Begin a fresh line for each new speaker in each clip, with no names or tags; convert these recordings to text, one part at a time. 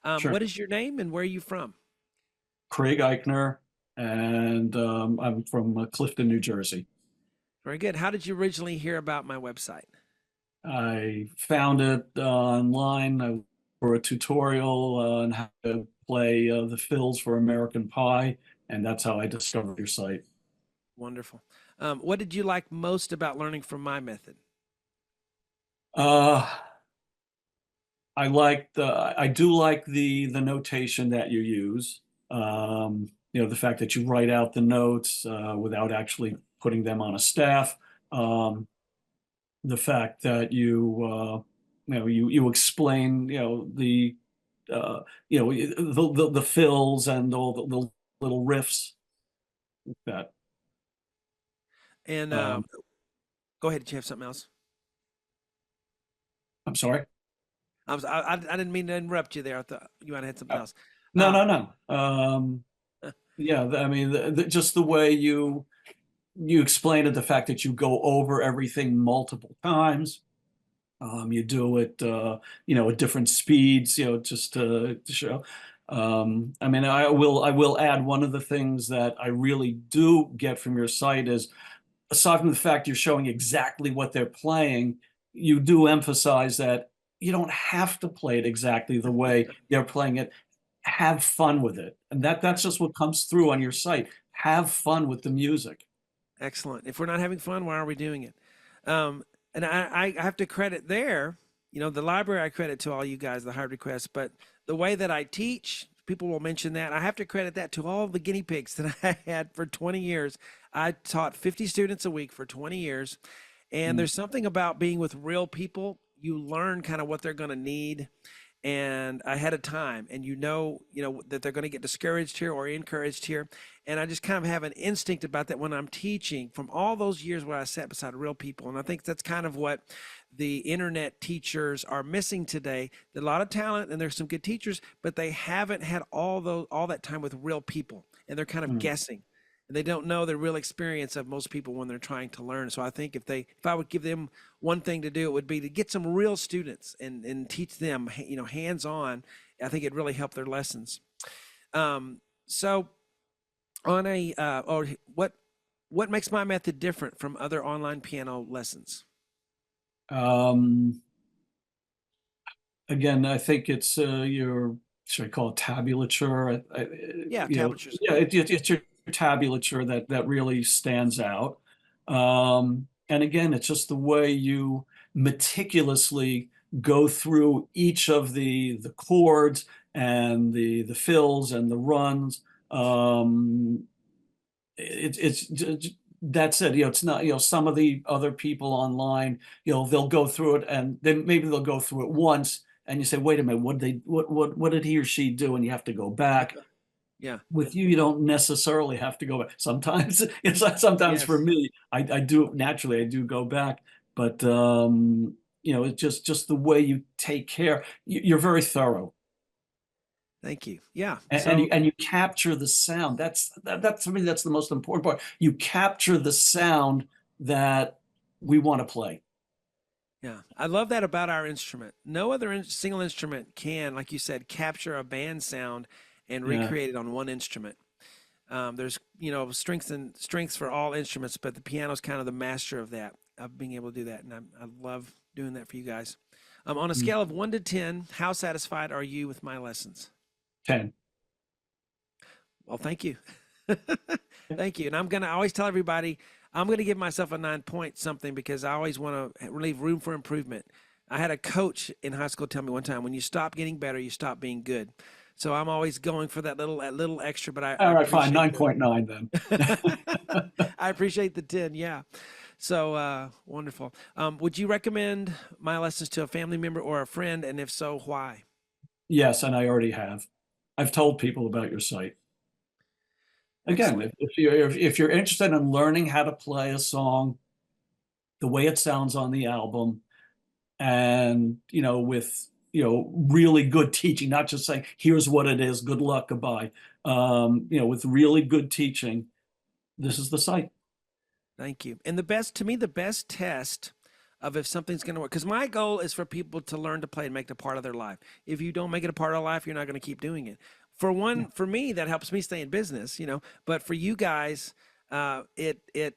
What
Sure.
is your name and where are you from?
Craig Eichner, and I'm from Clifton, New Jersey.
Very good. How did you originally hear about my website?
I found it online for a tutorial on how to play the fills for American Pie, and that's how I discovered your site.
Wonderful. What did you like most about learning from my method?
Uh, I do like the notation that you use. The fact that you write out the notes without actually putting them on a staff. Um, the fact that you explain the fills and all the little riffs that
And
um,
go ahead. Did you have something else?
I'm sorry.
I didn't mean to interrupt you there. I thought you might have had something
Uh,
else.
no,
Uh,
no, no. Yeah, I mean, just the way you explain it, the fact that you go over everything multiple times. You do it, at different speeds, just to show. I mean, I will add one of the things that I really do get from your site is, aside from the fact you're showing exactly what they're playing, you do emphasize that you don't have to play it exactly the way they're playing it. Have fun with it, and that's just what comes through on your site. Have fun with the music.
Excellent. If we're not having fun, why are we doing it? Um, and I have to credit there, the library I credit to all you guys, the hard requests, but the way that I teach, people will mention that. I have to credit that to all the guinea pigs that I had for 20 years. I taught 50 students a week for 20 years. And
Mm.
there's something about being with real people. You learn kind of what they're going to need and ahead of time, and that they're going to get discouraged here or encouraged here. And I just kind of have an instinct about that when I'm teaching from all those years where I sat beside real people. And I think that's kind of what the internet teachers are missing today. A lot of talent and there's some good teachers, but they haven't had all that time with real people, and they're kind of
Mm.
guessing. And they don't know the real experience of most people when they're trying to learn. So I think if I would give them one thing to do, it would be to get some real students and teach them, hands on. I think it'd really help their lessons. So on a or what makes my method different from other online piano lessons?
Um, Again, I think it's your, should I call it tabulature?
Yeah, tablature is
Yeah,
good.
it's your tabulature that really stands out. And again, it's just the way you meticulously go through each of the chords and the fills and the runs. Um, it's that's it. It's not, some of the other people online, they'll go through it and then maybe they'll go through it once and you say, wait a minute, what did he or she do? And you have to go back.
Yeah.
With you, you don't necessarily have to go back. Sometimes it's like, sometimes for
Yes.
me, I do naturally, I do go back, but it's just the way you take care. You're very thorough.
Thank you. Yeah.
And
So
you capture the sound. That's for me, that's the most important part. You capture the sound that we want to play.
yeah, I love that about our instrument. No other single instrument can, like you said, capture a band sound and
Yeah.
recreate it on one instrument. There's strengths for all instruments, but the piano is kind of the master of that, of being able to do that, and I love doing that for you guys. On a
Mm.
scale of 1 to 10, how satisfied are you with my lessons?
10.
Well, thank you. Thank you. And I always tell everybody, I'm gonna give myself a 9 point something because I always want to leave room for improvement. I had a coach in high school tell me one time, when you stop getting better, you stop being good. So I'm always going for that little extra, but I
All right, fine.
appreciate
9.9 then.
I appreciate the 10. Yeah. So wonderful. Would you recommend my lessons to a family member or a friend? And if so, why?
Yes, and I already have. I've told people about your site. Again,
Excellent.
if you're interested in learning how to play a song the way it sounds on the album, and with really good teaching, not just saying here's what it is, good luck, goodbye. With really good teaching, this is the site.
Thank you. And the best, to me, the best test of if something's going to work. Because my goal is for people to learn to play and make it a part of their life. If you don't make it a part of their life, you're not going to keep doing it. For me, that helps me stay in business, But for you guys, it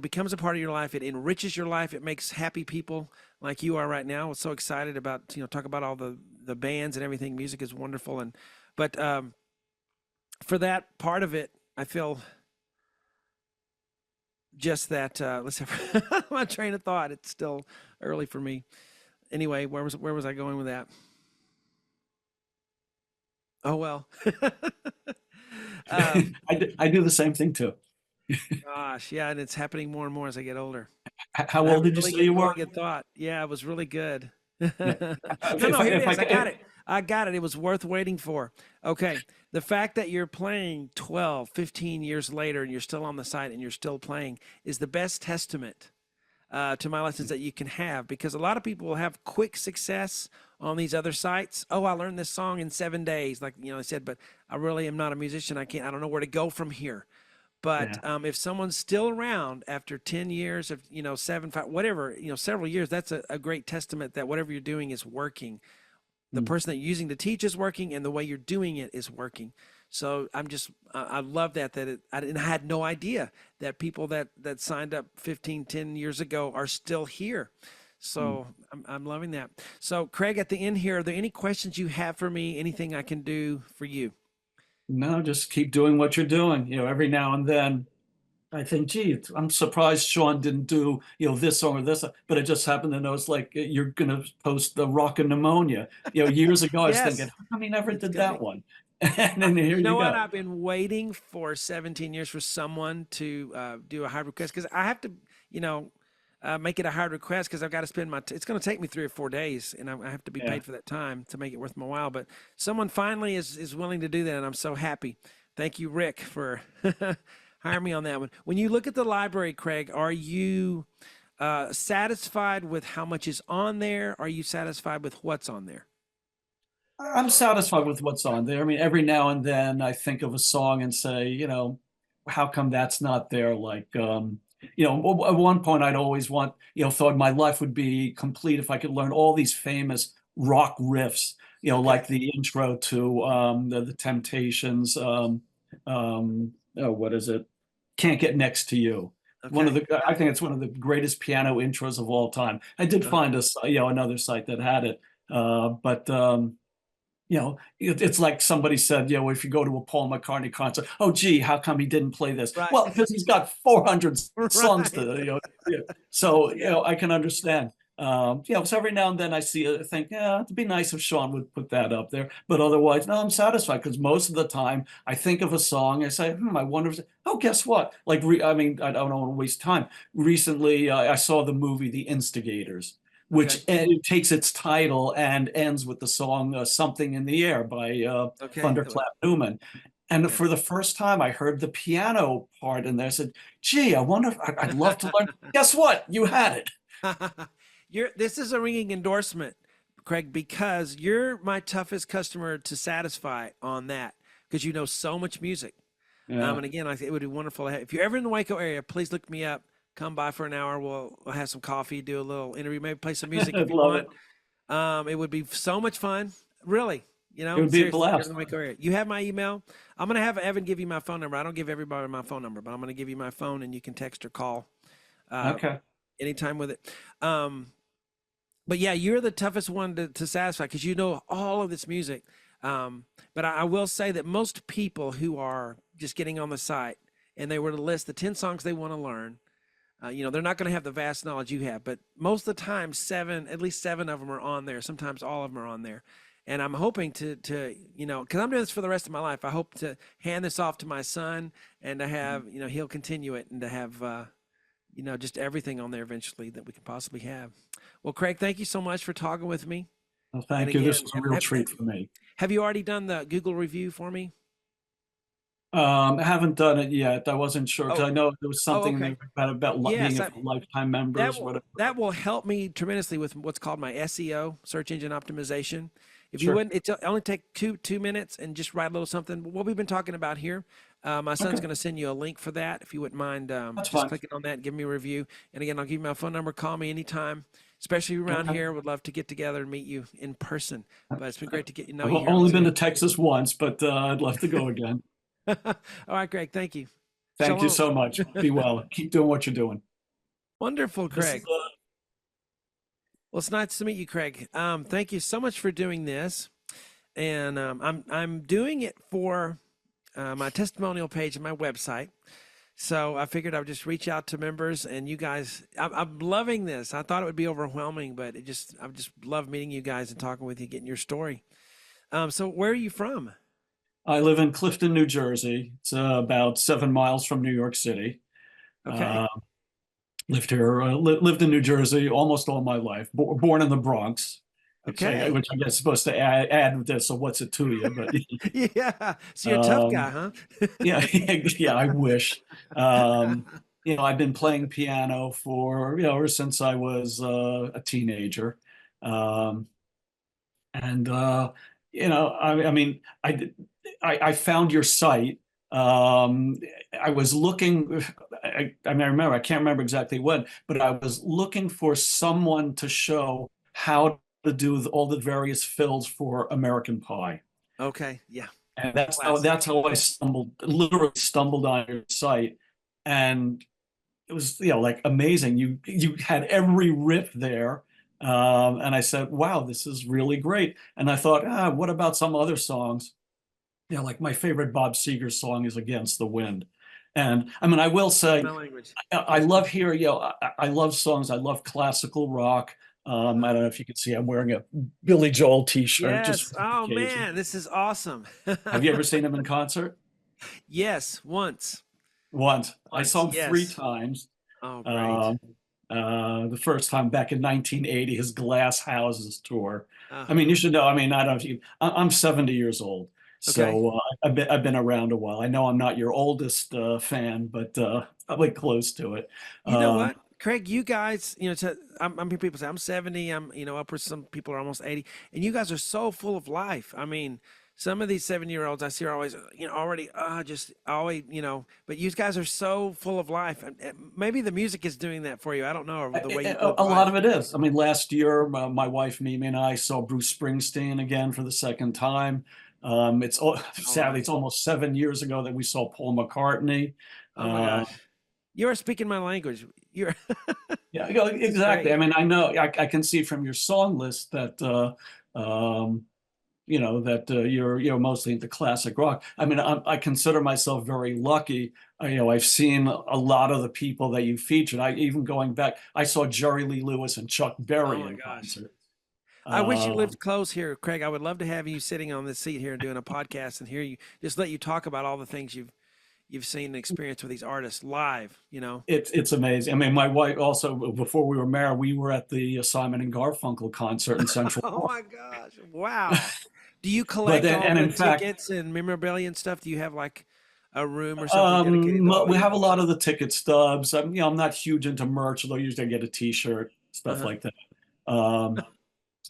becomes a part of your life. It enriches your life. It makes happy people like you are right now. I'm so excited about talk about all the bands and everything. Music is wonderful, but for that part of it, I feel just that. Let's have my train of thought. It's still early for me. Anyway, where was I going with that? Oh well. um,
I do the same thing too.
Gosh, yeah, and it's happening more and more as I get older.
How
I have
old
a
did you say you
really
were?
good thought. Yeah, it was really good.
Yeah.
No, no, here it
If I
is. I got
can,
it. I got it. It was worth waiting for. Okay. The fact that you're playing 12, 15 years later and you're still on the site and you're still playing is the best testament to my lessons that you can have, because a lot of people will have quick success on these other sites. Oh, I learned this song in 7 days, like I said, but I really am not a musician. I don't know where to go from here. But
yeah.
if someone's still around after 10 years of, 7, 5, whatever, several years, that's a great testament that whatever you're doing is working. The
Mm.
person that you're using to teach is working, and the way you're doing it is working. So I love and I had no idea that people that signed up 15, 10 years ago are still here.
Mm.
So I'm loving that. So Craig, at the end here, are there any questions you have for me? Anything I can do for you?
No, just keep doing what you're doing. Every now and then I think, gee, I'm surprised Shawn didn't do, this song or this, but it just happened to know it's like you're gonna post the Rock and Pneumonia. Years ago I was thinking,
Yes,
how come he never
it's
did that
coming.
one? And then here
You
you
know what?
go.
I've been waiting for 17 years for someone to do a hard request, because I have to, make it a hard request, because I've got to spend it's going to take me 3 or 4 days, and I have to be
Yeah.
paid for that time to make it worth my while. But someone finally is willing to do that, and I'm so happy. Thank you, Rick, for hiring me on that one. When you look at the library, Craig, are you satisfied with how much is on there? Are you satisfied with what's on there?
I'm satisfied with what's on there. I mean, every now and then I think of a song and say, how come that's not there? Like, at one point I'd always thought my life would be complete if I could learn all these famous rock riffs,
Okay.
like the intro to the Temptations. Oh, what is it? Can't Get Next to You.
Okay.
I think it's one of the greatest piano intros of all time. I did
Uh-huh.
find another site that had it, but it's like somebody said, if you go to a Paul McCartney concert, oh, gee, how come he didn't play this?
Right.
Well, because he's got 400 songs
Right.
yeah. So, I can understand. So every now and then I think, yeah, it'd be nice if Shawn would put that up there. But otherwise, no, I'm satisfied, because most of the time I think of a song, I say, I wonder oh, guess what? Like, I don't want to waste time. Recently, I saw the movie The Instigators,
Okay.
which it takes its title and ends with the song "Something in the Air" by
Okay.
Thunderclap Newman. And
Yeah.
for the first time, I heard the piano part in there. I said, "Gee, I wonder if I'd love to learn." Guess what? You had it.
This is a ringing endorsement, Craig, because you're my toughest customer to satisfy on that, because you know so much music.
Yeah,
And again, it would be wonderful to have, if you're ever in the Waco area, please look me up. Come by for an hour. We'll have some coffee, do a little interview, maybe play some music if
I'd
you
love
want.
it.
It would be so much fun. Really,
It would be a
seriously, if you're in
blast.
the Waco area. You have my email. I'm gonna have Evan give you my phone number. I don't give everybody my phone number, but I'm gonna give you my phone, and you can text or call uh,
Okay.
anytime with it. Um, but yeah, you're the toughest one to satisfy, because you know all of this music. But I will say that most people who are just getting on the site and they were to list the 10 songs they want to learn, they're not going to have the vast knowledge you have, but most of the time, at least seven of them are on there. Sometimes all of them are on there. And I'm hoping because I'm doing this for the rest of my life. I hope to hand this off to my son, and to have, he'll continue it, and to have, just everything on there eventually that we can possibly have. Well, Craig, thank you so much for talking with me.
Well,
And
thank you. This
again,
was a real treat for me.
have you already done the Google review for me?
I haven't done it yet. I wasn't sure, because
Oh,
I know there was
oh,
something in
okay.
there about being
Yes,
it for lifetime members, whatever.
that will help me tremendously with what's called my SEO, search engine optimization. If you
Sure.
wouldn't, only take two minutes and just write a little something. What we've been talking about here, My son's
Okay,
going to send you a link for that. If you wouldn't mind
that's
just
fine.
clicking on that and give me a review. And again, I'll give you my phone number. Call me anytime, especially around
Okay.
here. Would love to get together and meet you in person. But it's been great to get to know
I've
you here on
only been to
Zoom.
Texas once, but I'd love to go again.
All right, Greg. Thank you.
Thank you
Shalom.
so much. Be well. Keep doing what you're doing.
Wonderful,
This
Craig. Well, it's nice to meet you, Craig. Thank you so much for doing this. And I'm doing it for my testimonial page and my website. So I figured I would just reach out to members and you guys. I'm loving this. I thought it would be overwhelming, but I just love meeting you guys and talking with you, getting your story. So where are you from?
I live in Clifton, New Jersey. It's about 7 miles from New York City.
Okay.
Uh, lived in New Jersey almost all my life. Born in the Bronx,
Okay.
which I guess is supposed to add with this. So what's it to you? But
Yeah. So you're a tough guy,
um,
huh?
yeah, yeah, I wish. Um, I've been playing piano for ever since I was a teenager. Um, and I mean, I found your site. I was looking. I mean, I remember. I can't remember exactly when, but I was looking for someone to show how to do all the various fills for American Pie,
Okay. Yeah.
and
Classic.
that's how I literally stumbled on your site, and it was like amazing. You had every riff there, and I said, "Wow, this is really great." And I thought, what about some other songs? Like my favorite Bob Seger song is "Against the Wind," and I mean, I will
Speaking
say,
my language.
I love hearing. I love songs. I love classical rock. I don't know if you can see, I'm wearing a Billy Joel T-shirt just
Yes.
for the
Oh
occasion.
man, this is awesome.
Have you ever seen him in concert?
Yes, once.
Once. I
Once.
saw him three
Yes.
times.
Oh, great.
Um, the first time back in 1980, his Glass Houses tour.
Oh,
I mean, you should know. I mean, I don't know if you. I'm 70 years old,
okay.
so I've been around a while. I know I'm not your oldest fan, but probably close to it.
You know
Um,
what, Craig? You guys, I'm hearing people say I'm 70. I'm, upwards. Some people are almost 80, and you guys are so full of life. I mean, some of these 7-year-olds I see are always, already, just always, But you guys are so full of life. And maybe the music is doing that for you. I don't know, or the way you live
a lot
life.
of it is. I mean, last year, my wife, Mimi, and I saw Bruce Springsteen again for the second time.
Oh wow.
Sadly, it's almost 7 years ago that we saw Paul McCartney.
Oh my
Uh,
gosh. You are speaking my language. You're.
Yeah,
This is
exactly.
great.
I mean, I know I can see from your song list that you're mostly into classic rock. I mean, I consider myself very lucky. I've seen a lot of the people that you featured. I even going back, I saw Jerry Lee Lewis and Chuck
Oh
Berry
my
in
gosh.
concert.
I wish you
Um,
lived close here, Craig. I would love to have you sitting on this seat here and doing a podcast and hear you just let you talk about all the things you've seen and experienced with these artists live.
it's amazing. I mean, my wife also, before we were married, we were at the Simon and Garfunkel concert in Central
Oh
Park.
my gosh. Wow. Do you
But
collect
then,
all
and
the
in fact,
tickets and memorabilia and stuff? Do you have like a room or something dedicated to all
We
these?
have a lot of the ticket stubs. I'm not huge into merch, although usually I get a T-shirt, stuff
Uh-huh.
like that. Um,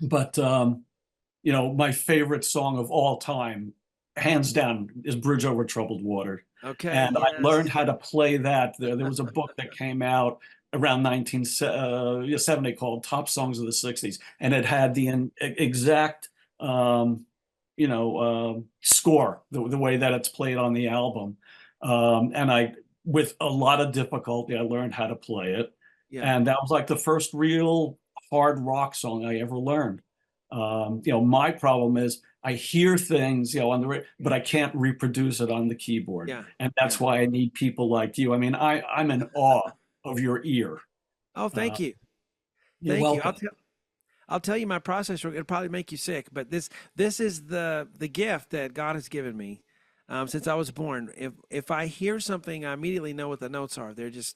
but my favorite song of all time, hands down, is "Bridge Over Troubled Water,"
Okay,
and I learned
yes.
how to play that. There was a book that came out around 1970 called "Top Songs of the '60s," and it had the exact um, score, the way that it's played on the album. And with a lot of difficulty, I learned how to play it.
Yeah.
And that was like the first real hard rock song I ever learned. My problem is I hear things, on but I can't reproduce it on the keyboard.
Yeah.
And
Yeah.
that's why I need people like you. I mean, I'm in awe of your ear.
Oh,
Uh,
thank you.
you're
Thank you.
welcome.
I'll tell you my process. It'll probably make you sick, but this is the gift that God has given me since I was born. If I hear something, I immediately know what the notes are. They're just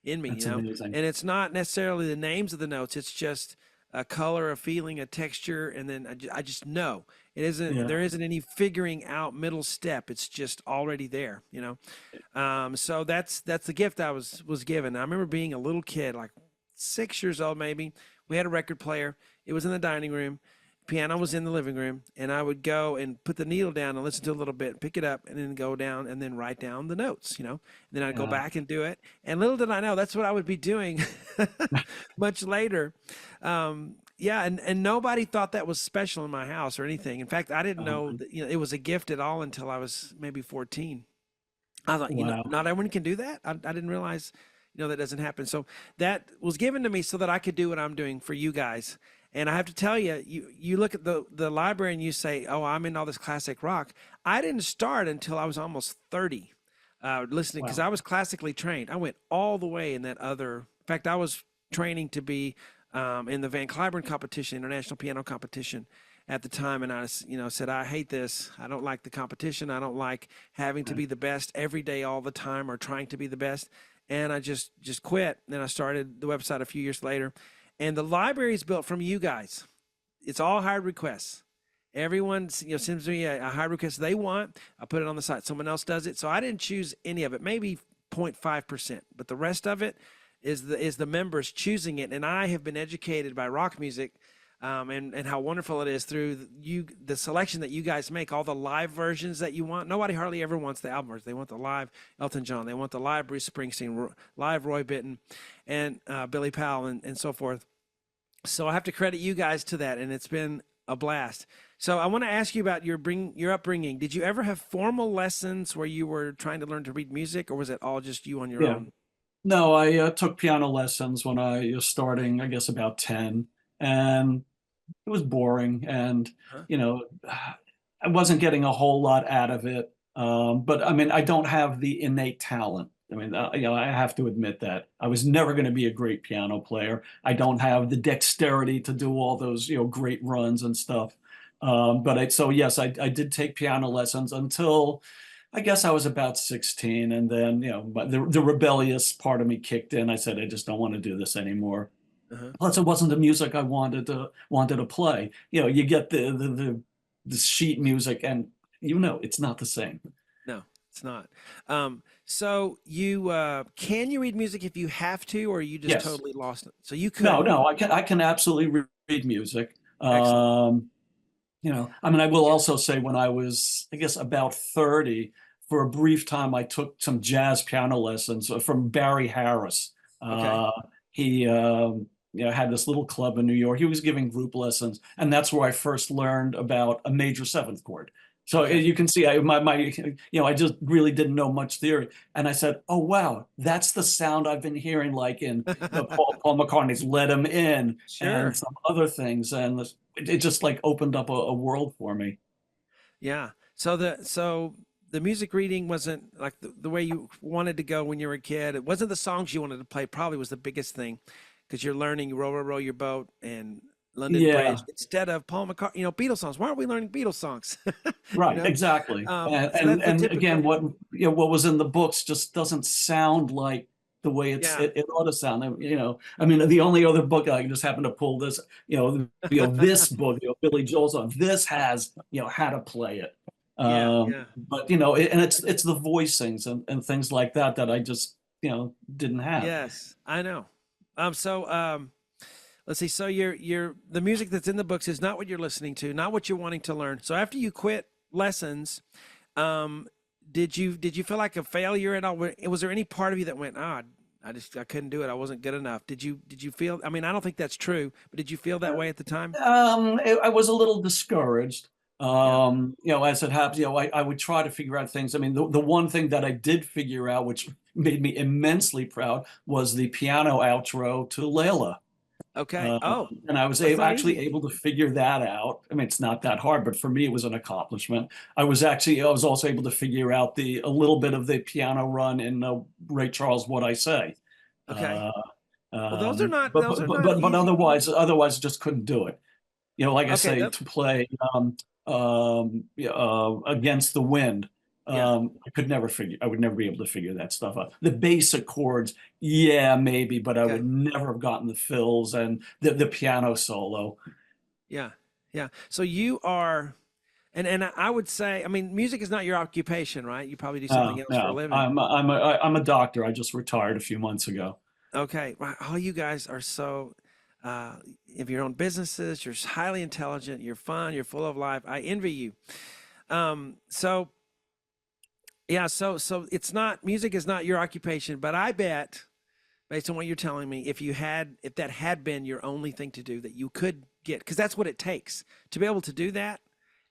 in me,
That's amazing.
And it's not necessarily the names of the notes. It's just a color, a feeling, a texture, and then I just know. It isn't.
Yeah.
There isn't any figuring out middle step. It's just already there. So that's the gift I was given. I remember being a little kid, like 6 years old maybe. We had a record player. It was in the dining room. piano was in the living room, and I would go and put the needle down and listen to a little bit, pick it up, and then go down and then write down the notes, And then I'd go
Yeah.
back and do it. And little did I know that's what I would be doing much later. Yeah, and nobody thought that was special in my house or anything. In fact, I didn't know
Um,
that, it was a gift at all until I was maybe 14. I thought,
wow.
not everyone can do that. I didn't realize, that doesn't happen. So that was given to me so that I could do what I'm doing for you guys. And I have to tell you, you look at the library and you say, "Oh, I'm in all this classic rock." I didn't start until I was almost 30, listening because
Wow.
I was classically trained. I went all the way in that other. In fact, I was training to be in the Van Cliburn competition, international piano competition at the time, and I, said, "I hate this. I don't like the competition. I don't like having to
Right.
be the best every day, all the time, or trying to be the best." And I just quit. Then I started the website a few years later, and the library is built from you guys. It's all hired requests. Everyone, sends me a hire request they want. I put it on the site. Someone else does it. So I didn't choose any of it. Maybe 0.5%, but the rest of it is the members choosing it. And I have been educated by rock music, and how wonderful it is through the selection that you guys make, all the live versions that you want. Nobody hardly ever wants the album version. They want the live Elton John. They want the live Bruce Springsteen, live Roy Bittan, and Billy Powell, and so forth. So I have to credit you guys to that, and it's been a blast. So I want to ask you about your upbringing. Did you ever have formal lessons where you were trying to learn to read music, or was it all just you on your
Yeah.
own?
No, I took piano lessons when I was starting, I guess about 10, and it was boring, and
Huh?
you know I wasn't getting a whole lot out of it. But I mean, I don't have the innate talent. I mean, I have to admit that I was never going to be a great piano player. I don't have the dexterity to do all those great runs and stuff. So yes, I did take piano lessons until I guess I was about 16, and then but the rebellious part of me kicked in. I said I just don't want to do this anymore.
Uh-huh.
Plus, it wasn't the music I wanted to play. You get the sheet music, and it's not the same.
No, it's not. So you can you read music if you have to, or are you just
Yes.
totally lost it? So you
No,
could.
no, I can absolutely read music.
Excellent.
I mean, I will also say when I was, I guess, about 30, for a brief time, I took some jazz piano lessons from Barry Harris.
Okay.
He, had this little club in New York. He was giving group lessons, and that's where I first learned about a major seventh chord. So
Okay.
you can see, I just really didn't know much theory, and I said, "Oh wow, that's the sound I've been hearing, like in Paul McCartney's Let 'Em In and
Sure.
some other things," and it just like opened up a world for me.
Yeah. So the music reading wasn't like the way you wanted to go when you were a kid. It wasn't the songs you wanted to play. Probably was the biggest thing, because you're learning "Row Row Row Your Boat" and "London Bridge"
Yeah,
instead of Paul McCartney. Beatles songs. Why aren't we learning Beatles songs? you
right,
know.
exactly. And
So
and,
that's the
and again,
typical.
what was in the books just doesn't sound like the way
Yeah.
it ought to sound. I mean, the only other book I just happened to pull this, this book, Billy Joel song. This has, how to play it.
Yeah. Yeah.
But and it's the voicings and things like that I just didn't have.
Yes, I know. Let's see. So you're the music that's in the books is not what you're listening to, not what you're wanting to learn. So after you quit lessons, um, did you feel like a failure at all? Was there any part of you that went, "Ah, I couldn't do it. I wasn't good enough." Did you feel? I mean, I don't think that's true, but did you feel that way at the time?
I was a little discouraged.
Yeah.
As it happens, I would try to figure out things. I mean, the one thing that I did figure out, which made me immensely proud, was the piano outro to Layla.
Okay.
Uh,
Oh,
and I was
that's not
actually
easy.
able to figure that out. I mean, it's not that hard, but for me, it was an accomplishment. I was also able to figure out a little bit of the piano run in Ray Charles' "What I Say."
Okay.
Uh,
Well, those are not
but,
those
but
are
but
not
but
easy.
otherwise, just couldn't do it. Like I
Okay.
say,
That.
to play Against the Wind.
Yeah.
I would never be able to figure that stuff out. The basic chords, yeah, maybe, but I
Okay.
would never have gotten the fills and the piano solo.
Yeah. Yeah. So you are. And I would say, I mean, music is not your occupation, right? You probably do something
No,
else for a
no,
living.
I'm a doctor. I just retired a few months ago.
Okay. Wow. All you guys are so. If your own businesses, you're highly intelligent, you're fun, you're full of life. I envy you. So yeah, so it's not music is not your occupation, but I bet based on what you're telling me, if that had been your only thing to do that you could get, because that's what it takes to be able to do that.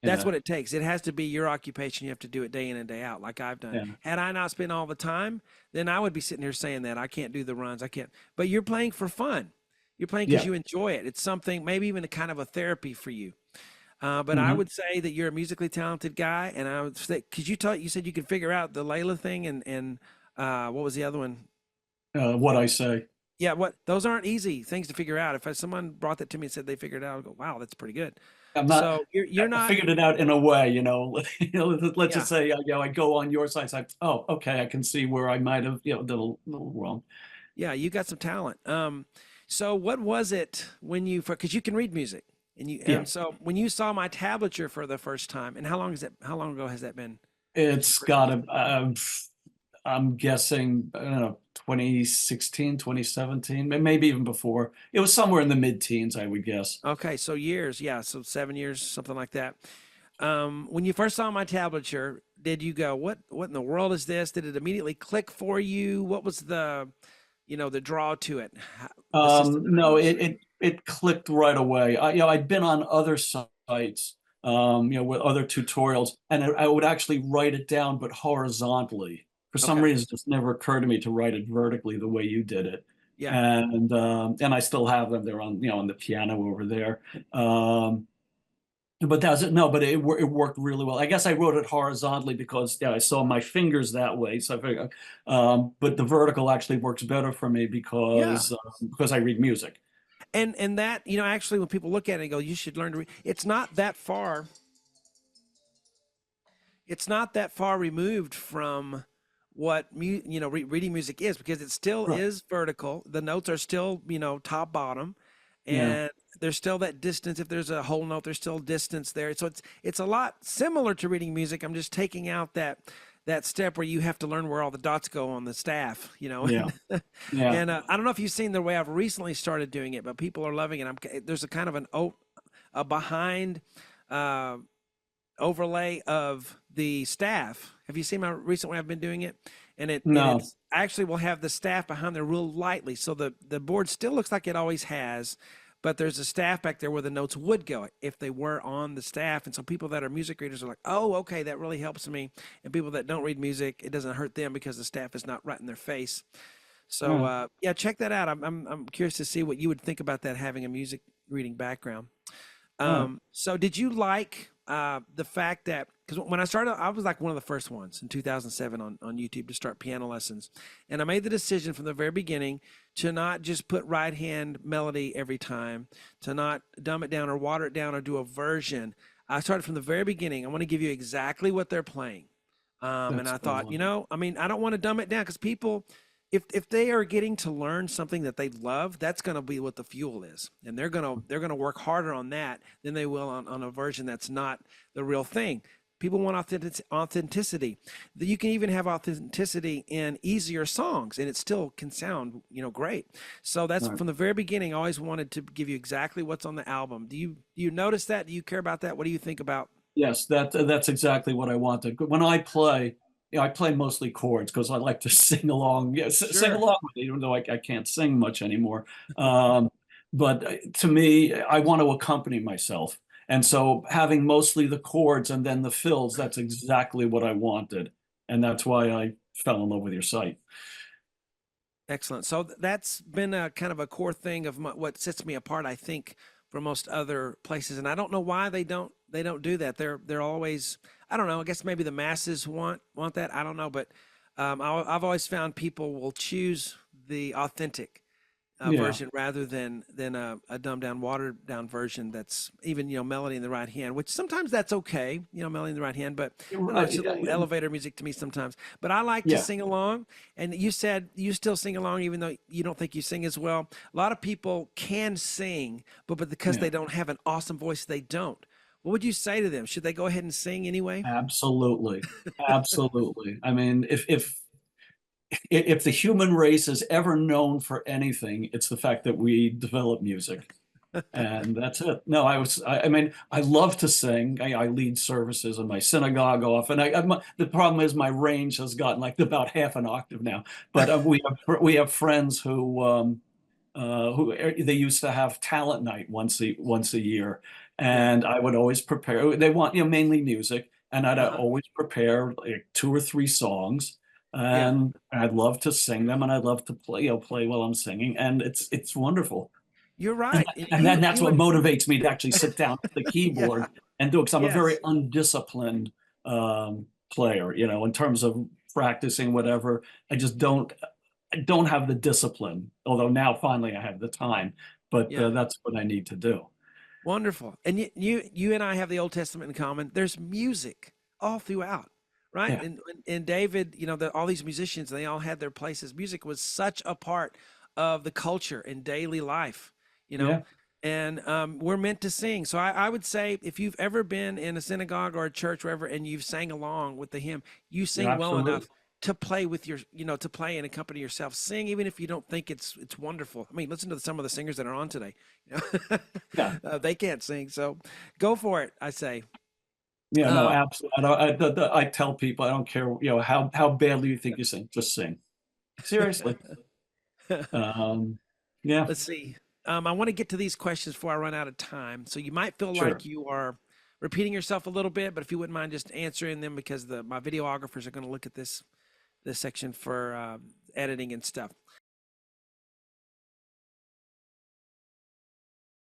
That's
Yeah,
what it takes. It has to be your occupation. You have to do it day in and day out, like I've done.
yeah,
Had I not spent all the time, then I would be sitting here saying that I can't do the runs. I can't. But you're playing for fun. You're playing because
yeah.
you enjoy it. It's something, maybe even a kind of a therapy for you. But I
Hmm.
would say that you're a musically talented guy, and I would say because you said you could figure out the Layla thing and what was the other one?
What I say.
Yeah, what those aren't easy things to figure out. If someone brought that to me and said they figured it out, I'd go, "Wow, that's pretty good."
I'm not.
So you're
I
not,
figured it out in a way, you know, let's
yeah,
just say, I go on your side. So oh, okay, I can see where I might have, done a little wrong.
yeah, you got some talent. So what was it when you, because you can read music,
Yeah,
and so when you saw my tablature for the first time, and how long ago has that been that you
it's
first
got
listened?
a, I'm guessing, I don't know, 2016, 2017, maybe even before. It was somewhere in the mid-teens, I would guess.
Okay, so years, yeah, so 7 years, something like that. When you first saw my tablature, did you go, what in the world is this? Did it immediately click for you? What was the draw to it? The
No,
systems?
it clicked right away. I'd been on other sites, with other tutorials, and I would actually write it down, but horizontally. For some
Okay,
reason, it just never occurred to me to write it vertically the way you did it.
yeah.
And I still have them. They're on the piano over there. But that's it. No, but it worked really well. I guess I wrote it horizontally because I saw my fingers that way. So I figured, but the vertical actually works better for me
Yeah.
because I read music.
And that, actually when people look at it and go, you should learn to read, it's not that far removed from what reading music is, because it still
Right.
is vertical. The notes are still, top bottom,
Yeah.
and there's still that distance. If there's a whole note, there's still distance there. So it's a lot similar to reading music. I'm just taking out that step where you have to learn where all the dots go on the staff,
Yeah.
and
Yeah.
and I don't know if you've seen the way I've recently started doing it, but people are loving it. There's a kind of a behind uh, overlay of the staff. Have you seen my recent way I've been doing it?
No.
It's I actually will have the staff behind there real lightly, so the board still looks like it always has, but there's a staff back there where the notes would go if they were on the staff. And so people that are music readers are like, oh, okay, that really helps me. And people that don't read music, it doesn't hurt them because the staff is not right in their face. So
Yeah.
yeah, check that out. I'm curious to see what you would think about that, having a music reading background.
Yeah.
So did you like the fact that, because when I started, I was like one of the first ones in 2007 on YouTube to start piano lessons. And I made the decision from the very beginning to not just put right hand melody every time, to not dumb it down or water it down or do a version. I started from the very beginning. I want to give you exactly what they're playing. And
That's
I thought,
cool.
I mean, I don't want to dumb it down, because people, if they are getting to learn something that they love, that's going to be what the fuel is, and they're gonna work harder on that than they will on a version that's not the real thing. People want authenticity. You can even have authenticity in easier songs, and it still can sound, great. So that's
Right.
from the very beginning. I always wanted to give you exactly what's on the album. Do you notice that? Do you care about that? What do you think about?
Yes, that's exactly what I wanted. When I play, I play mostly chords because I like to sing along. Yes, sing
Sure.
along with it, even though I can't sing much anymore. Um, but to me, I want to accompany myself. And so having mostly the chords and then the fills, that's exactly what I wanted. And that's why I fell in love with your site.
Excellent. So that's been a kind of a core thing of what sets me apart, I think, from most other places. And I don't know why they don't do that. They're always, I don't know. I guess maybe the masses want that. I don't know, but I've always found people will choose the authentic
Yeah.
version rather than a dumbed down, watered down version that's even, melody in the right hand, which sometimes that's okay, melody in the right hand, but I don't know, it's just a little elevator music to me sometimes. But I like to
Yeah.
sing along, and you said you still sing along even though you don't think you sing as well. A lot of people can sing, but because
Yeah.
they don't have an awesome voice, they don't. What would you say to them? Should they go ahead and sing anyway?
Absolutely. Absolutely. I mean, if if the human race is ever known for anything, it's the fact that we develop music. And that's it. No, I mean, I love to sing. I lead services in my synagogue often. The problem is my range has gotten like about half an octave now. But we have friends who they used to have talent night once a year,
Yeah.
and I would always prepare. They want, mainly music, and I'd
Uh-huh.
always prepare like 2 or 3 songs,
Yeah.
and I'd love to sing them, and I'd love to play while I'm singing, and it's wonderful.
You're
And,
right.
and then that's
You
what
would,
motivates me to actually sit down at the
yeah.
keyboard and do it, because I'm a very
Yes.
undisciplined player, in terms of practicing whatever. I don't have the discipline, although now finally I have the time, but
Yeah.
that's what I need to do.
Wonderful. And you and I have the Old Testament in common. There's music all throughout, right?
Yeah,
And David, all these musicians, they all had their places. Music was such a part of the culture and daily life, you know.
yeah,
And we're meant to sing. So I would say if you've ever been in a synagogue or a church, wherever, and you've sang along with the hymn, you
yeah,
sing well
absolutely.
enough to play with to play and accompany yourself. Sing even if you don't think it's wonderful. I mean, listen to some of the singers that are on today. You know,
Yeah,
they can't sing, so go for it. I say.
yeah, no,
Um,
absolutely. I tell people, I don't care, how badly you think you sing, just sing. Seriously. Um, yeah,
let's see. I want to get to these questions before I run out of time. So you might feel like
sure.
you are repeating yourself a little bit, but if you wouldn't mind just answering them because my videographers are going to look at this section for editing and stuff.